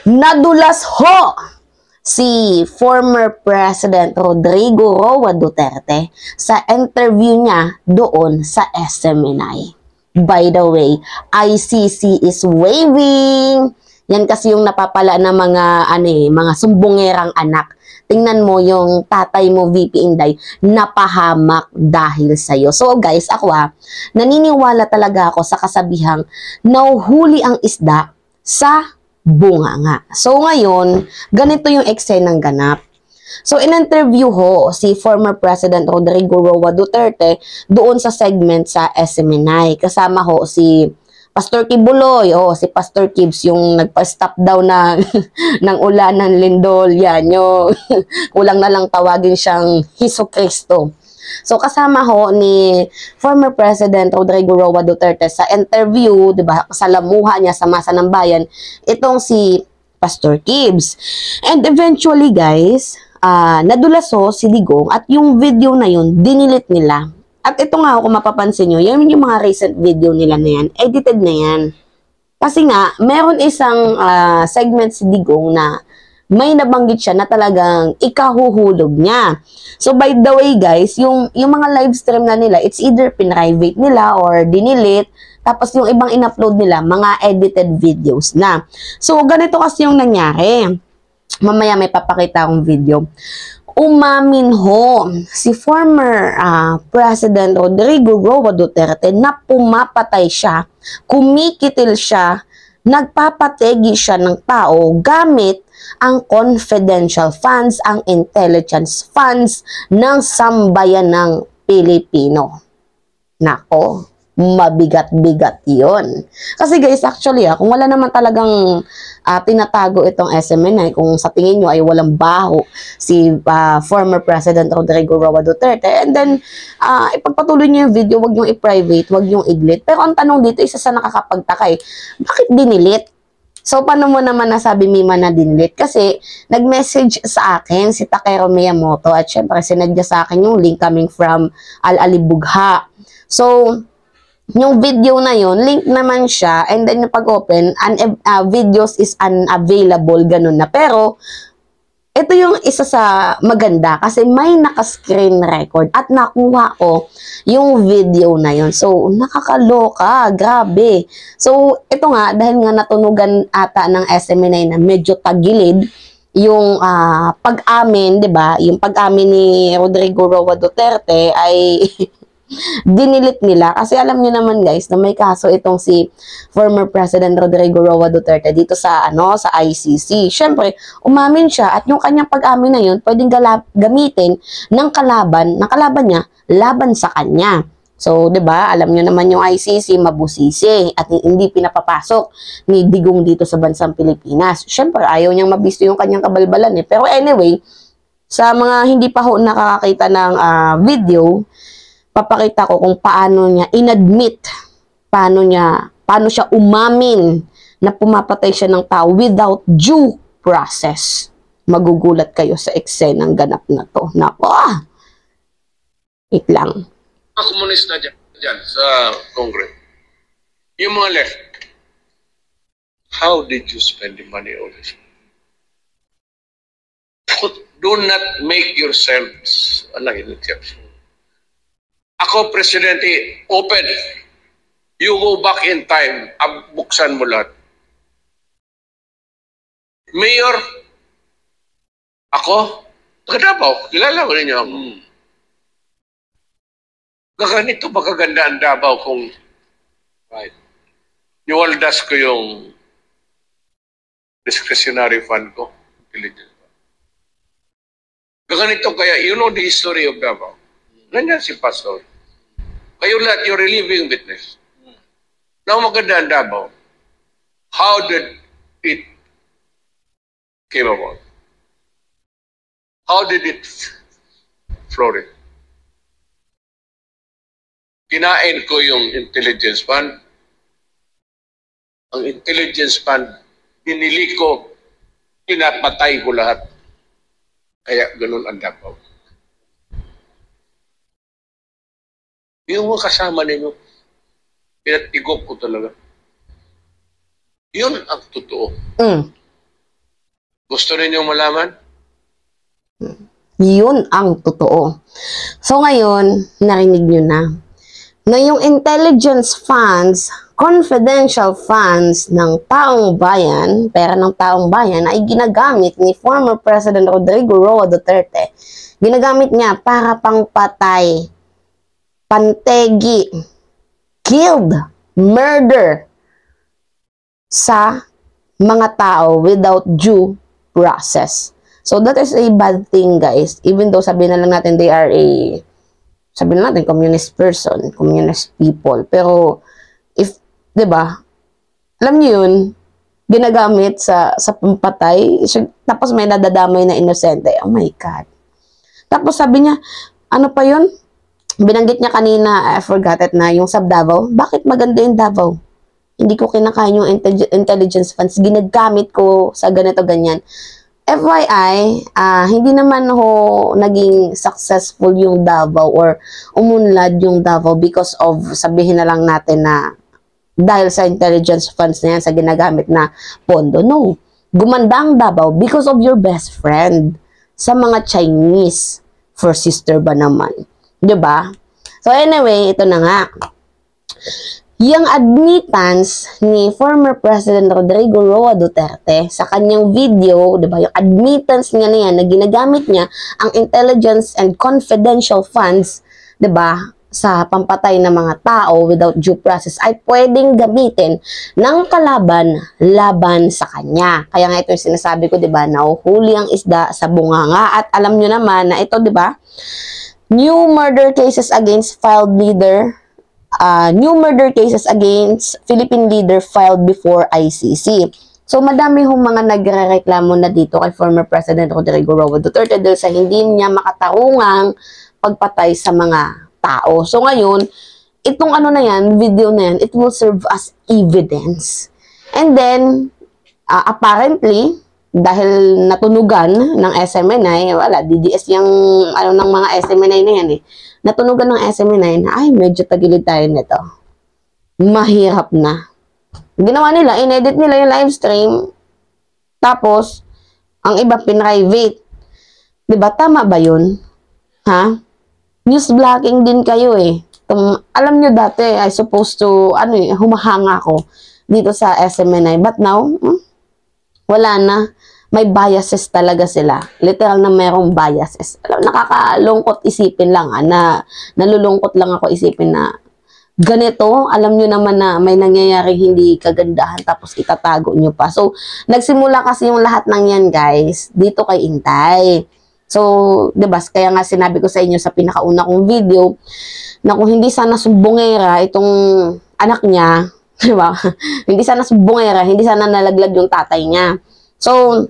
Nadulas ho si former President Rodrigo Roa Duterte sa interview niya doon sa SMNI. By the way, ICC is waving. Yan kasi yung napapala ng mga sumbongerang anak. Tingnan mo yung tatay mo, VP Inday, napahamak dahil sa'yo. So guys, ako naniniwala talaga ako sa kasabihang nauhuli ang isda sa bunganga. So ngayon, ganito yung eksenang ganap. So in-interview ho si former President Rodrigo Roa Duterte doon sa segment sa SMNI. Kasama ho si Pastor Kibuloy, si Pastor Kibs, yung nagpa-stop daw na ng ulan ng lindol, yan, yung kulang na lang tawagin siyang Hesus Kristo. So kasama ho ni former President Rodrigo Roa Duterte sa interview, 'di ba? Kasalamuha niya sa masa ng bayan itong si Pastor Kibs. And eventually, guys, nadulas ho si Digong at yung video na yun dinilit nila. At ito nga, kung mapapansin nyo, yan yung mga recent video nila na yan, edited na yan. Kasi nga, meron isang segment si Digong na may nabanggit siya na talagang ikahuhulog niya. So by the way guys, yung mga live stream na nila, it's either pinrivate nila or dinilit. Tapos yung ibang in-upload nila, mga edited videos na. So ganito kasi yung nangyari. Mamaya may papakita akong video. Umamin ho si former President Rodrigo Roa Duterte na pumapatay siya, kumikitil siya, nagpapategi siya ng tao gamit ang confidential funds, ang intelligence funds ng sambayan ng Pilipino. Nako, mabigat-bigat yon. Kasi guys, actually kung wala naman talagang tinatago itong SMNI, kung sa tingin nyo ay walang baho si former President Rodrigo Roa Duterte, and then ipagpatuloy nyo yung video, wag nyo i-private, wag nyo i-delete. Pero ang tanong dito, isa sa nakakapagtaka bakit dinilit? So, paano mo naman nasabi, Mima, na dinilit? Kasi, nag-message sa akin si Takero Miyamoto at syempre, sinadya sa akin yung link coming from Al-Alibugha. So, yung video na yun, link naman siya, and then yung pag-open, videos is unavailable, ganun na. Pero, ito yung isa sa maganda kasi may naka-screen record at nakuha ko yung video na yun. So, nakakaloka, grabe. So, ito nga, dahil nga natunugan ata ng SMNI na medyo tagilid yung pag-amin, 'di ba? Yung pag-amin ni Rodrigo Roa Duterte ay dinilit nila kasi alam niyo naman guys na may kaso itong si former President Rodrigo Roa Duterte dito sa sa ICC. Syempre, umamin siya at yung kanyang pag-amin na yun pwedeng gamitin ng kalaban niya laban sa kanya. So, 'di ba? Alam niyo naman yung ICC mabusisi at hindi pinapapasok ni Digong dito sa bansang Pilipinas. Syempre, ayaw niyang mabisto yung kanyang kabalbalan Pero anyway, sa mga hindi pa ho nakakakita ng video, papakita ko kung paano niya inadmit, paano siya umamin na pumapatay siya ng tao without due process. Magugulat kayo sa eksenang ganap na to. Nako, wait lang. Mga komunist na dyan sa Congress, yung mga left, how did you spend the money all this? Do not make yourselves an exception. Ako, Presidente, open. You go back in time, buksan mo lahat. Mayor, ako, taga Davao, kilala ko ninyo ako. Ganito ba kaganda ang Davao kung niwaldas ko yung discretionary fund ko? Ganito kaya, you know the history of Davao. Nandiyan si Pastor. Kayo lahat, you're a living witness. Now, maganda ang Davao. How did it came about? How did it flourish? Kinain ko yung intelligence fund. Ang intelligence fund, binili ko, pinapatay ko lahat. Kaya ganun ang Davao. Yung mga kasama ninyo, pinatigok ko talaga. Yun ang totoo. Gusto ninyong malaman? Yun ang totoo. So ngayon, narinig nyo na yung intelligence funds, confidential funds ng taong bayan, pera ng taong bayan, ay ginagamit ni former President Rodrigo Roa Duterte. Ginagamit niya para pangpatay, pantegi, killed, murder sa mga tao without due process. So that is a bad thing, guys. Even though sabihin na lang natin they are sabihin natin communist person, communist people. Pero if, 'di ba? Alam niyo 'yun, ginagamit sa pampatay, tapos may nadadamay na inosente. Oh my God. Tapos sabi niya, ano pa 'yun? Binanggit niya kanina, I forgot it na, yung sa Davao. Bakit maganda yung Davao? Hindi ko kinakain yung intelligence funds. Ginagamit ko sa ganito, ganyan. FYI, hindi naman ho naging successful yung Davao or umunlad yung Davao because of, sabihin na lang natin na dahil sa intelligence funds na yan, sa ginagamit na pondo. No. Gumanda ang Davao because of your best friend sa mga Chinese. For sister ba naman? Diba? So anyway, ito na nga. Yung admittance ni former President Rodrigo Roa Duterte sa kanyang video, diba, yung admittance niya na yan, na ginagamit niya ang intelligence and confidential funds, diba, sa pampatay ng mga tao without due process, ay pwedeng gamitin ng laban sa kanya. Kaya nga ito yung sinasabi ko, diba, nahuhuli ang isda sa bunganga. At alam nyo naman na ito, diba, new murder cases against Philippine leader filed before ICC. So, madami hong mga nagrereklamo na dito kay former President Rodrigo Roa Duterte dahil sa hindi niya makatarungang pagpatay sa mga tao. So, ngayon, itong ano na yan, video na yan, it will serve as evidence. And then, apparently, dahil natunugan ng SMNI, wala, DDS yung ano ng mga SMNI na yan eh. Natunugan ng SMNI na, ay, medyo tagilid tayo nito. Mahirap na. Ginawa nila, inedit nila yung live stream, tapos, ang iba pinrivate. Diba, tama ba yun? Ha? News blocking din kayo eh. Alam nyo dati, I supposed to, humahanga ako dito sa SMNI. But now, wala na. May biases talaga sila. Literal na mayroong biases. Nakakalungkot isipin lang, nalulungkot lang ako isipin na ganito, alam nyo naman na may nangyayari hindi kagandahan tapos itatago nyo pa. So, nagsimula kasi yung lahat ng yan, guys, dito kay Intay. So, diba, kaya nga sinabi ko sa inyo sa pinakauna kong video na kung hindi sana sumbongera itong anak niya, diba? Hindi sana sumbongera, hindi sana nalaglag yung tatay niya. So,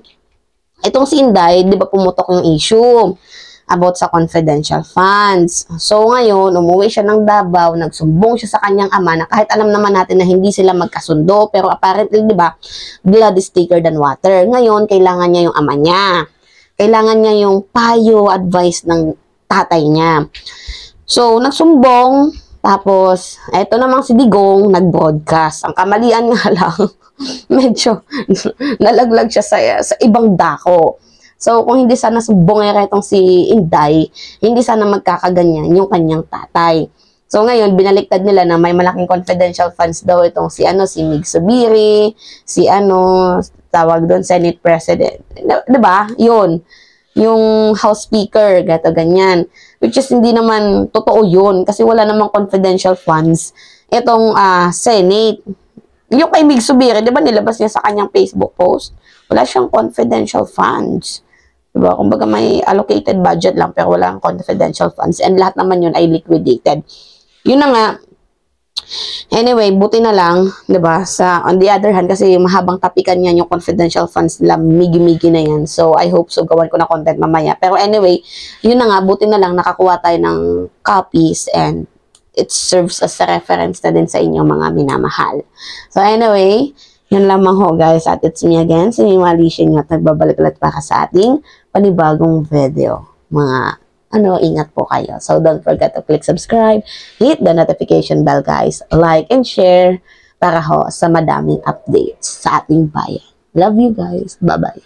itong si Inday, di ba pumutok yung issue about sa confidential funds. So, ngayon, umuwi siya ng Davao, nagsumbong siya sa kanyang ama na kahit alam naman natin na hindi sila magkasundo, pero apparently, di ba, blood is thicker than water. Ngayon, kailangan niya yung ama niya. Kailangan niya yung payo, advice ng tatay niya. So, nagsumbong, tapos, eto namang si Digong, nag-broadcast. Ang kamalian nga lang, medyo nalaglag siya sa ibang dako. So, kung hindi sana sumbongera itong si Inday, hindi sana magkakaganyan yung kanyang tatay. So, ngayon, binaliktad nila na may malaking confidential funds daw itong si Mig Subiri, tawag doon, Senate President. Diba? Yun. Yung House Speaker, gato ganyan. Which is hindi naman totoo yun kasi wala namang confidential funds itong Senate. Yung kay Mig Subiri, di ba nilabas niya sa kanyang Facebook post? Wala siyang confidential funds. Diba? Kumbaga may allocated budget lang pero walang confidential funds. And lahat naman yun ay liquidated. Yun na nga. Anyway, buti na lang, diba? On the other hand, kasi mahabang tapikan yan yung confidential funds nila, migi-migi na yan. So, I hope so, gawan ko na content mamaya. Pero anyway, yun na nga, buti na lang nakakuha tayo ng copies and it serves as a reference na din sa inyong mga minamahal. So anyway, yun lamang ho guys. At it's me again, si Mima Lishin at nagbabalik ulit para sa ating panibagong video. Mga ingat po kayo. So don't forget to click subscribe, hit the notification bell guys, like and share para ho sa madaming updates sa ating bayan. Love you guys. Bye-bye.